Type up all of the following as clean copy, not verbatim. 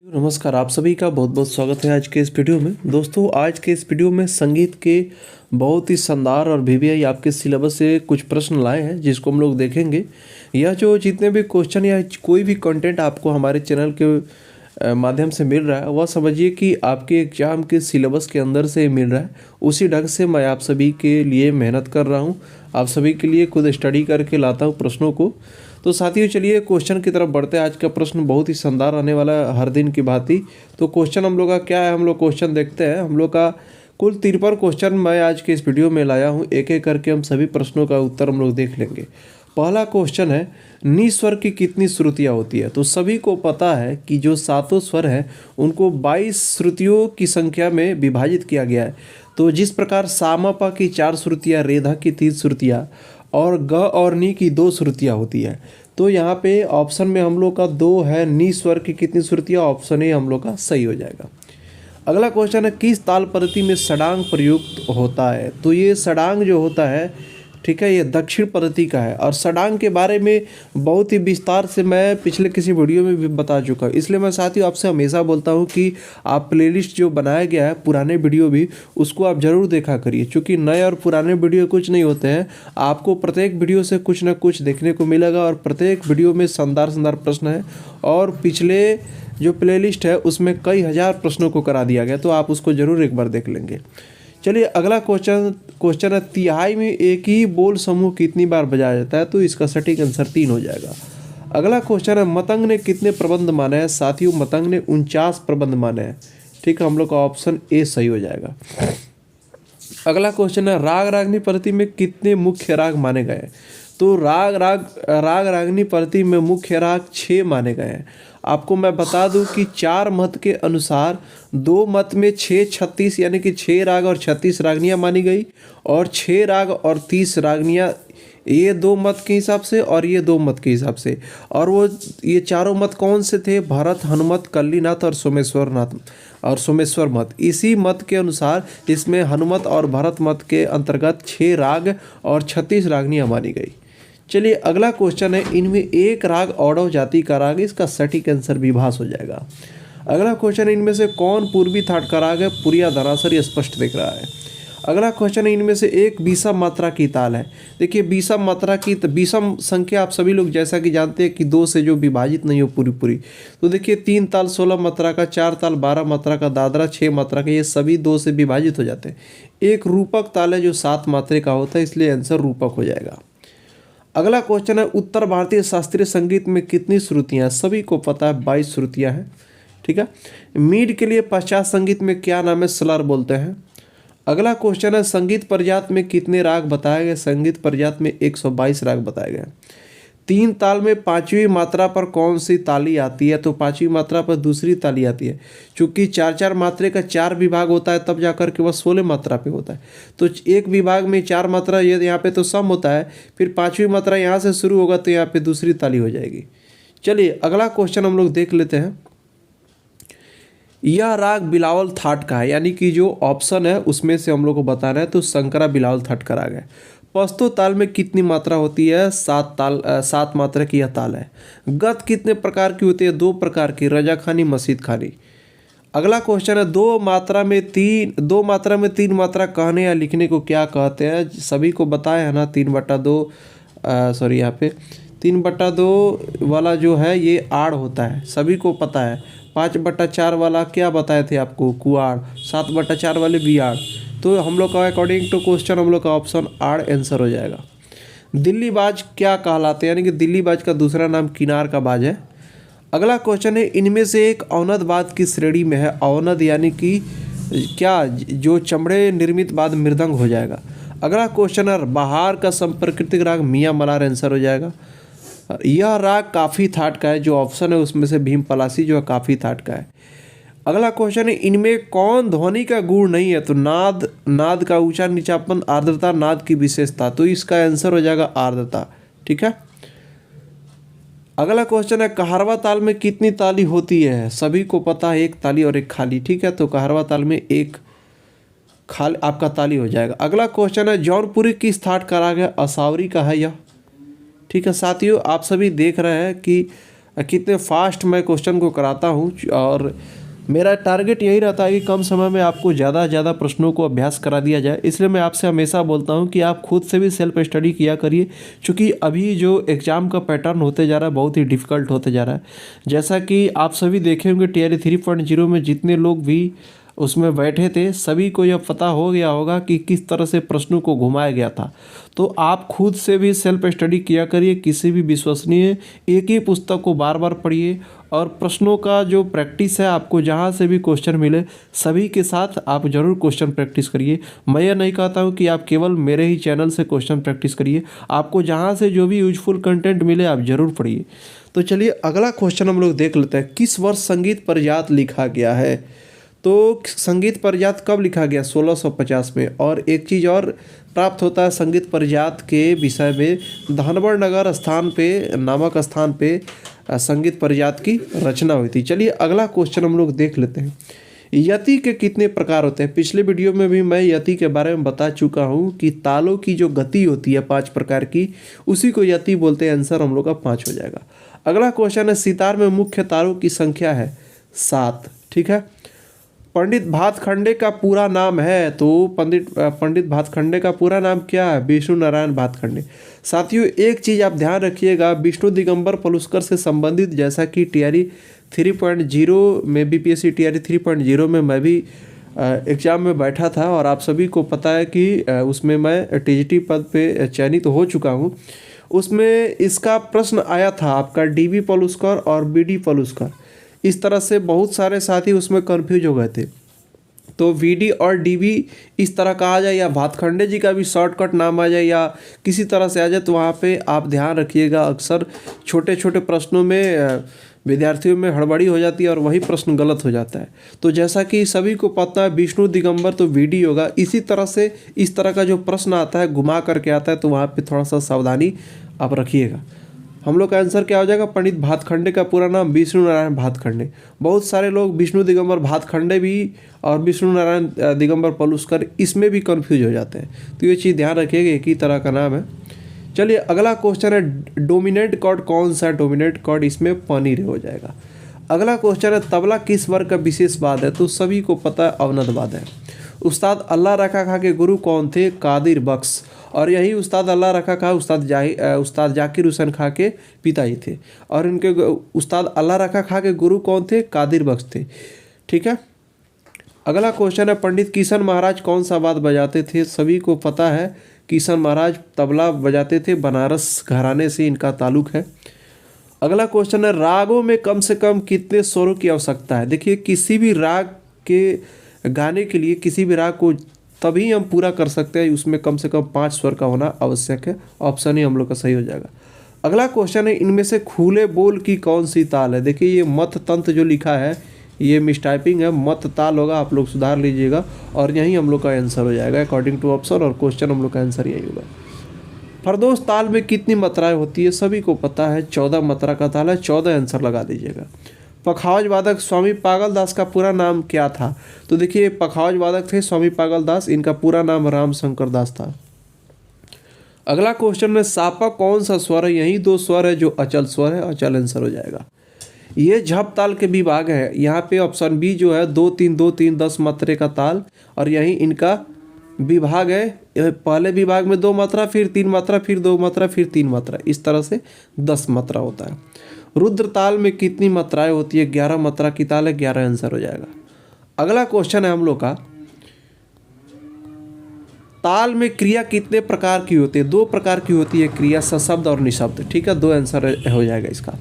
नमस्कार, आप सभी का बहुत बहुत स्वागत है आज के इस वीडियो में। दोस्तों, आज के इस वीडियो में संगीत के बहुत ही शानदार और वीवीआई आपके सिलेबस से कुछ प्रश्न लाए हैं जिसको हम लोग देखेंगे। यह जो जितने भी क्वेश्चन या कोई भी कंटेंट आपको हमारे चैनल के माध्यम से मिल रहा है, वह समझिए कि आपके एग्जाम के सिलेबस के अंदर से मिल रहा है। उसी ढंग से मैं आप सभी के लिए मेहनत कर रहा हूँ, आप सभी के लिए खुद स्टडी करके लाता हूँ प्रश्नों को। तो साथियों, चलिए क्वेश्चन की तरफ बढ़ते हैं। आज का प्रश्न बहुत ही शानदार आने वाला है हर दिन की भांति। तो क्वेश्चन हम लोग का क्या है, हम लोग क्वेश्चन देखते हैं। हम लोग का कुल 53 क्वेश्चन मैं आज के इस वीडियो में लाया हूँ। एक एक करके हम सभी प्रश्नों का उत्तर हम लोग देख लेंगे। पहला क्वेश्चन है, नि स्वर की कितनी श्रुतियाँ होती है? तो सभी को पता है कि जो सातों स्वर हैं उनको 22 श्रुतियों की संख्या में विभाजित किया गया है। तो जिस प्रकार सामापा की 4 श्रुतियाँ, रेधा की 3 श्रुतियाँ और ग और नी की 2 श्रुतियाँ होती है। तो यहाँ पे ऑप्शन में हम लोग का 2 है, नि स्वर की कितनी श्रुतियाँ? ऑप्शन ए हम लोग का सही हो जाएगा। अगला क्वेश्चन है, किस ताल पद्धति में षडांग प्रयुक्त होता है? तो ये षडांग जो होता है, ठीक है, ये दक्षिण पद्धति का है। और षडांग के बारे में बहुत ही विस्तार से मैं पिछले किसी वीडियो में भी बता चुका हूँ। इसलिए मैं साथियों आपसे हमेशा बोलता हूँ कि आप प्लेलिस्ट जो बनाया गया है, पुराने वीडियो भी, उसको आप ज़रूर देखा करिए। क्योंकि नए और पुराने वीडियो कुछ नहीं होते हैं, आपको प्रत्येक वीडियो से कुछ ना कुछ देखने को मिलेगा और प्रत्येक वीडियो में शानदार शानदार प्रश्न है। और पिछले जो प्लेलिस्ट है उसमें कई हज़ार प्रश्नों को करा दिया गया, तो आप उसको ज़रूर एक बार देख लेंगे। चलिए अगला क्वेश्चन है, तिहाई में एक ही बोल समूह कितनी बार बजाया जाता है? तो इसका सटीक आंसर 3 हो जाएगा। अगला क्वेश्चन है, मतंग ने कितने प्रबंध माने हैं? साथियों, मतंग ने 49 प्रबंध माने हैं। ठीक है, हम लोग का ऑप्शन ए सही हो जाएगा। अगला क्वेश्चन है, राग रागनी पद्धति में कितने मुख्य राग माने गए? तो राग रागनी पद्धति में मुख्य राग 6 माने गए हैं। आपको मैं बता दूं कि 4 मत के अनुसार 2 मत में 6 36 यानी कि 6 राग और 36 रागनियाँ मानी गई, और 6 राग और 30 रागनियाँ ये 2 मत के हिसाब से और ये 2 मत के हिसाब से। और वो ये चारों मत कौन से थे? भरत, हनुमत, कल्लीनाथ और सोमेश्वर मत। इसी मत के अनुसार इसमें हनुमत और भरत मत के अंतर्गत 6 राग और 36 रागनियाँ मानी गई। चलिए अगला क्वेश्चन है, इनमें एक राग औडव जाति का राग? इसका सटीक आंसर विभास हो जाएगा। अगला क्वेश्चन है, इनमें से कौन पूर्वी थाट का राग है? पुरिया धरासर स्पष्ट दिख रहा है। अगला क्वेश्चन है, इनमें से एक बीसम मात्रा की ताल है? देखिए बीसम मात्रा की बीसम संख्या आप सभी लोग जैसा कि जानते हैं कि 2 से जो विभाजित नहीं हो पूरी, तो देखिए 3 ताल 16 मात्रा का, 4 ताल 12 मात्रा का, दादरा 6 मात्रा का, ये सभी 2 से विभाजित हो जाते हैं। एक रूपक ताल है जो 7 मात्रा का होता है, इसलिए आंसर रूपक हो जाएगा। अगला क्वेश्चन है, उत्तर भारतीय शास्त्रीय संगीत में कितनी श्रुतियाँ? सभी को पता है 22 श्रुतियाँ हैं। ठीक है, मीड के लिए पश्चात संगीत में क्या नाम है? स्लर बोलते हैं। अगला क्वेश्चन है, संगीत प्रजात में कितने राग बताए गए? संगीत प्रजात में 122 राग बताए गए। 3 ताल में 5वीं मात्रा पर कौन सी ताली आती है? तो 5वीं मात्रा पर दूसरी ताली आती है। चूँकि 4 मात्रा का 4 विभाग होता है, तब जाकर के वह 16 मात्रा पे होता है। तो एक विभाग में 4 मात्रा, ये यहाँ पे तो सम होता है, फिर 5वीं मात्रा यहाँ से शुरू होगा तो यहाँ पे दूसरी ताली हो जाएगी। चलिए अगला क्वेश्चन हम लोग देख लेते हैं। यह राग बिलावल थाट का है, यानी कि जो ऑप्शन है उसमें से हम लोग को बताना है, तो शंकरा बिलावल थाट का राग है। पस्तो ताल में कितनी मात्रा होती है? 7 मात्रा की यह ताल है। गत कितने प्रकार की होती है? 2 प्रकार की, रजा खानी, मसीद खानी। अगला क्वेश्चन है, 2 मात्रा में 3 मात्रा कहने या लिखने को क्या कहते हैं? सभी को बताया है ना, 3/2 यहाँ पे 3/2 वाला जो है ये आड़ होता है, सभी को पता है। 5/4 वाला क्या बताए थे आपको? कुआड़। 7/4 वाले बियाड़। तो हम लोग का अकॉर्डिंग टू क्वेश्चन हम लोग का ऑप्शन आड़ आंसर हो जाएगा। दिल्ली बाज क्या कहलाते हैं? यानी कि दिल्ली बाज का दूसरा नाम किनार का बाज है। अगला क्वेश्चन है, इनमें से एक औनद वाद्य की श्रेणी में है? औनद यानी कि क्या, जो चमड़े निर्मित वाद्य मृदंग हो जाएगा। अगला क्वेश्चन है, बहार का संप्रकृतिक राग मियाँ मल्हार आंसर हो जाएगा। यह राग काफ़ी थाट का है, जो ऑप्शन है उसमें से भीम पलासी जो है काफ़ी थाट का है। अगला क्वेश्चन है, इनमें कौन ध्वनि का गुण नहीं है? तो नाद का ऊंचा नीचापन, आर्द्रता, नाद की विशेषता। तो इसका आंसर हो जाएगा आर्द्रता। ठीक है। अगला क्वेश्चन है, कहारवा ताल में कितनी ताली होती है? सभी को पता है 1 ताली और 1 खाली। ठीक है, तो कहारवा ताल में 1 खाली आपका ताली हो जाएगा। अगला क्वेश्चन है, जौनपुरी किस थाट का राग है? असावरी का है यह। ठीक है साथियों, आप सभी देख रहे हैं कि कितने फास्ट मैं क्वेश्चन को कराता हूँ, और मेरा टारगेट यही रहता है कि कम समय में आपको ज़्यादा से ज़्यादा प्रश्नों को अभ्यास करा दिया जाए। इसलिए मैं आपसे हमेशा बोलता हूं कि आप खुद से भी सेल्फ स्टडी किया करिए, क्योंकि अभी जो एग्ज़ाम का पैटर्न होते जा रहा है बहुत ही डिफ़िकल्ट होते जा रहा है। जैसा कि आप सभी देखे होंगे TRE 3.0 में जितने लोग भी उसमें बैठे थे सभी को यह पता हो गया होगा कि किस तरह से प्रश्नों को घुमाया गया था। तो आप खुद से भी सेल्फ स्टडी किया करिए, किसी भी विश्वसनीय एक ही पुस्तक को बार बार पढ़िए, और प्रश्नों का जो प्रैक्टिस है आपको जहाँ से भी क्वेश्चन मिले सभी के साथ आप ज़रूर क्वेश्चन प्रैक्टिस करिए। मैं यह नहीं कहता हूँ कि आप केवल मेरे ही चैनल से क्वेश्चन प्रैक्टिस करिए, आपको जहाँ से जो भी यूजफुल कंटेंट मिले आप ज़रूर पढ़िए। तो चलिए अगला क्वेश्चन हम लोग देख लेते हैं। किस वर्ष संगीत परिजात लिखा गया है? तो संगीत परिजात कब लिखा गया? 1650 में। और एक चीज़ और प्राप्त होता है संगीत परिजात के विषय में, धानबड़ नगर स्थान पे नामक स्थान पे संगीत परिजात की रचना हुई थी। चलिए अगला क्वेश्चन हम लोग देख लेते हैं। यति के कितने प्रकार होते हैं? पिछले वीडियो में भी मैं यति के बारे में बता चुका हूँ कि तालों की जो गति होती है 5 प्रकार की, उसी को यति बोलते हैं। आंसर हम लोग का 5 हो जाएगा। अगला क्वेश्चन है, सितार में मुख्य तारों की संख्या है 7। ठीक है। पंडित भातखंडे का पूरा नाम है, तो पंडित भातखंडे का पूरा नाम क्या है? विष्णु नारायण भातखंडे। साथियों एक चीज़ आप ध्यान रखिएगा, विष्णु दिगंबर पलुस्कर से संबंधित, जैसा कि TRE 3.0 में BPSC TRE 3.0 में मैं भी एग्ज़ाम में बैठा था, और आप सभी को पता है कि उसमें मैं TGT पद पे चयनित हो चुका हूँ। उसमें इसका प्रश्न आया था आपका DB पलुस्कर और BD पलुस्कर। इस तरह से बहुत सारे साथी उसमें कंफ्यूज हो गए थे। तो VD और DB इस तरह का आ जाए, या भातखंडे जी का भी शॉर्टकट नाम आ जाए, या किसी तरह से आ जाए, तो वहाँ पे आप ध्यान रखिएगा। अक्सर छोटे छोटे प्रश्नों में विद्यार्थियों में हड़बड़ी हो जाती है और वही प्रश्न गलत हो जाता है। तो जैसा कि सभी को पता है विष्णु दिगंबर तो VD होगा। इसी तरह से इस तरह का जो प्रश्न आता है घुमा करके आता है, तो वहाँ पर थोड़ा सा सावधानी आप रखिएगा। हम लोग का आंसर क्या हो जाएगा? पंडित भातखंडे का पूरा नाम विष्णु नारायण भातखंडे। बहुत सारे लोग विष्णु दिगंबर भातखंडे भी और विष्णु नारायण दिगंबर पलुस्कर इसमें भी कंफ्यूज हो जाते हैं, तो ये चीज़ ध्यान रखिएगा, एक ही तरह का नाम है। चलिए अगला क्वेश्चन है, डोमिनेंट कॉर्ड कौन सा है? डोमिनेंट कॉर्ड इसमें पानी रे हो जाएगा। अगला क्वेश्चन है, तबला किस वर्ग का विशेष वाद है? तो सभी को पता है अवनद वाद है। उस्ताद अल्लाह रखा खा के गुरु कौन थे? कादिर बख्श। और यही उस्ताद अल्लाह रखा खा उस्ताद जाकिर हुसैन खा के पिताजी थे, और इनके उस्ताद अल्लाह रखा खा के गुरु कौन थे? कादिर बख्श थे। ठीक है। अगला क्वेश्चन है, पंडित किशन महाराज कौन सा वाद्य बजाते थे? सभी को पता है किशन महाराज तबला बजाते थे, बनारस घराने से इनका ताल्लुक है। अगला क्वेश्चन है, रागों में कम से कम कितने स्वरों की आवश्यकता है? देखिए किसी भी राग के गाने के लिए, किसी भी राग को तभी हम पूरा कर सकते हैं उसमें कम से कम 5 स्वर का होना आवश्यक है। ऑप्शन ही हम लोग का सही हो जाएगा। अगला क्वेश्चन है, इनमें से खुले बोल की कौन सी ताल है? देखिए ये मत तंत्र जो लिखा है ये मिसटाइपिंग है, मत ताल होगा, आप लोग सुधार लीजिएगा, और यही हम लोग का आंसर हो जाएगा अकॉर्डिंग टू ऑप्शन, और क्वेश्चन हम लोग का आंसर यही होगा। फरदोस ताल में कितनी मात्राएं होती है? सभी को पता है 14 मात्रा का ताल है, 14 आंसर लगा दीजिएगा। पखावज वादक स्वामी पागल दास का पूरा नाम क्या था? तो देखिए पखावज वादक थे स्वामी पागल दास, इनका पूरा नाम राम शंकर दास था। अगला क्वेश्चन में, सापा कौन सा स्वर है? यही 2 स्वर है जो अचल स्वर है, अचल आंसर हो जाएगा। ये झप ताल के विभाग है, यहाँ पे ऑप्शन बी जो है 2-3-2-3 10 मात्रे का ताल, और यही इनका विभाग है। पहले विभाग में 2 मात्रा, फिर 3 मात्रा, फिर 2 मात्रा, फिर 3 मात्रा, इस तरह से 10 मात्रा होता है। रुद्र ताल में कितनी मात्राएं होती है? 11 मात्रा की ताल है, 11 आंसर हो जाएगा। अगला क्वेश्चन है हम लोग का, ताल में क्रिया कितने प्रकार की होती है? 2 प्रकार की होती है क्रिया, सशब्द और निशब्द। ठीक है, 2 आंसर हो जाएगा इसका।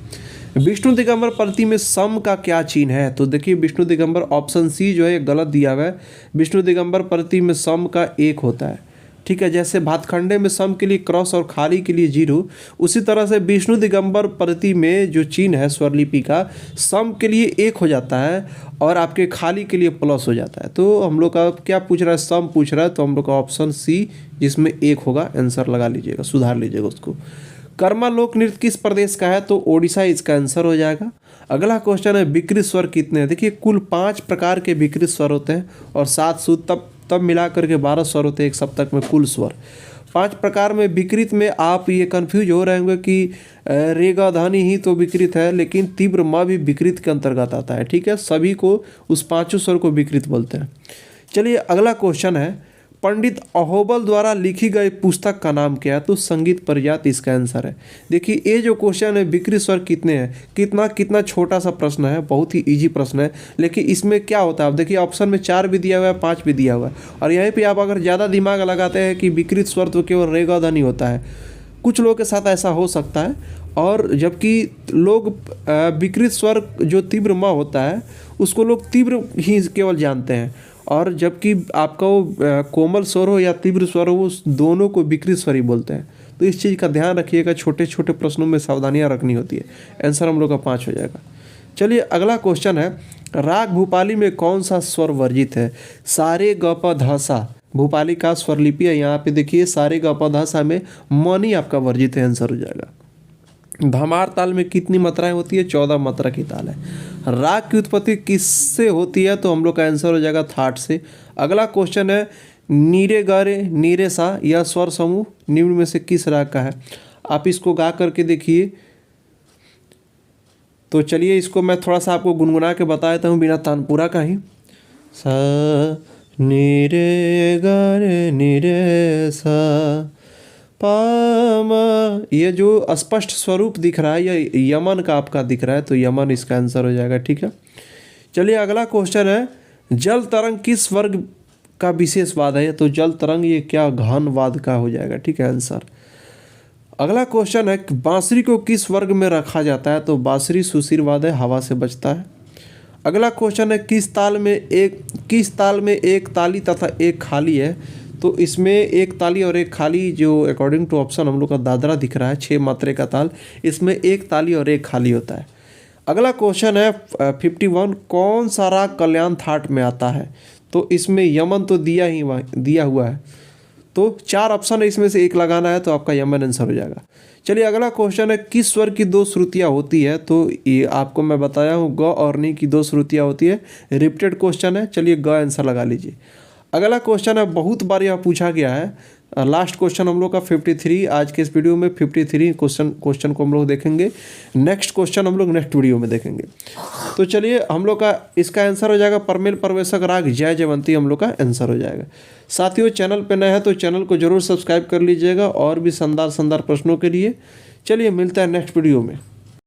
विष्णु दिगंबर प्रति में सम का क्या चिन्ह है? तो देखिए विष्णु दिगंबर ऑप्शन सी जो है गलत दिया हुआ है। विष्णु दिगंबर प्रति में सम का 1 होता है। ठीक है, जैसे भातखंडे में सम के लिए क्रॉस और खाली के लिए 0, उसी तरह से विष्णु दिगंबर प्रति में जो चिन्ह है स्वरलिपि का, सम के लिए 1 हो जाता है और आपके खाली के लिए प्लस हो जाता है। तो हम लोग का क्या पूछ रहा है? सम पूछ रहा है, तो हम लोग का ऑप्शन सी जिसमें 1 होगा आंसर लगा लीजिएगा, सुधार लीजिएगा उसको। कर्मा लोक नृत्य किस प्रदेश का है? तो ओडिशा इसका आंसर हो जाएगा। अगला क्वेश्चन है, विकृत स्वर कितने हैं? देखिए कुल 5 प्रकार के विकृत स्वर होते हैं और 7 सूत्र तब मिला करके 12 स्वर होते हैं एक सप्तक में कुल स्वर। 5 प्रकार में विकृत में आप ये कंफ्यूज हो रहे होंगे कि रे ग ध नि ही तो विकृत है, लेकिन तीव्र म भी विकृत के अंतर्गत आता है। ठीक है, सभी को उस पांचों स्वर को विकृत बोलते हैं। चलिए अगला क्वेश्चन है, पंडित अहोबल द्वारा लिखी गई पुस्तक का नाम क्या है? तो संगीत परिजात इसका आंसर है। देखिए ये जो क्वेश्चन है विकृत स्वर कितने हैं, कितना कितना छोटा सा प्रश्न है, बहुत ही इजी प्रश्न है। लेकिन इसमें क्या होता है, आप देखिए ऑप्शन में 4 भी दिया हुआ है, 5 भी दिया हुआ है, और यहीं पे आप अगर ज़्यादा दिमाग लगाते हैं कि विकृत स्वर तो केवल रे ग ध नहीं होता है, कुछ लोगों के साथ ऐसा हो सकता है। और जबकि लोग विकृत स्वर जो तीव्र म होता है उसको लोग तीव्र ही केवल जानते हैं, और जबकि आपका वो कोमल स्वर हो या तीव्र स्वर हो, उस दोनों को विकृत स्वर ही बोलते हैं। तो इस चीज़ का ध्यान रखिएगा, छोटे छोटे प्रश्नों में सावधानियां रखनी होती है। आंसर हम लोग का 5 हो जाएगा। चलिए अगला क्वेश्चन है, राग भूपाली में कौन सा स्वर वर्जित है? सारे ग प ध सा भूपाली का स्वरलिपि है, यहाँ पे देखिए सारे ग प ध सा में मनी आपका वर्जित है, आंसर हो जाएगा। धमार ताल में कितनी मात्राएं होती है? 14 मात्रा की ताल है। राग की उत्पत्ति किससे होती है? तो हम लोग का आंसर हो जाएगा थाट से। अगला क्वेश्चन है, नीरे गारे नीरे सा यह स्वर समूह निम्न में से किस राग का है? आप इसको गा करके देखिए। तो चलिए इसको मैं थोड़ा सा आपको गुनगुना के बता देता हूँ बिना तानपुरा का ही। सा नीरे गारे नीरे सा पामा, ये जो स्पष्ट स्वरूप दिख रहा है ये यमन का आपका दिख रहा है, तो यमन इसका आंसर हो जाएगा। ठीक है, चलिए अगला क्वेश्चन है, जल तरंग किस वर्ग का विशेष वाद है? तो जल तरंग ये क्या घन वाद का हो जाएगा। ठीक है आंसर। अगला क्वेश्चन है, बांसुरी को किस वर्ग में रखा जाता है? तो बांसुरी सुशीर वाद है, हवा से बचता है। अगला क्वेश्चन है, किस ताल में एक ताली तथा एक खाली है? तो इसमें एक ताली और एक खाली, जो अकॉर्डिंग टू ऑप्शन हम लोग का दादरा दिख रहा है, 6 मात्रे का ताल, इसमें एक ताली और एक खाली होता है। अगला क्वेश्चन है 51, कौन सा राग कल्याण थाट में आता है? तो इसमें यमन तो दिया हुआ है, तो 4 ऑप्शन है, इसमें से एक लगाना है, तो आपका यमन आंसर हो जाएगा। चलिए अगला क्वेश्चन है, किस स्वर की 2 श्रुतियाँ होती है? तो ये आपको मैं बताया हूँ ग और नी की 2 श्रुतियाँ होती है। रिपीटेड क्वेश्चन है, चलिए ग आंसर लगा लीजिए। अगला क्वेश्चन है, बहुत बार यह पूछा गया है, लास्ट क्वेश्चन हम लोग का 53, आज के इस वीडियो में 53 क्वेश्चन को हम लोग देखेंगे। नेक्स्ट क्वेश्चन हम लोग नेक्स्ट वीडियो में देखेंगे। तो चलिए हम लोग का इसका आंसर हो जाएगा परमेल परवेशक राग जय जयवंती, हम लोग का आंसर हो जाएगा। साथियों चैनल पे नए हैं तो चैनल को जरूर सब्सक्राइब कर लीजिएगा और भी शानदार प्रश्नों के लिए। चलिए मिलता है नेक्स्ट वीडियो में।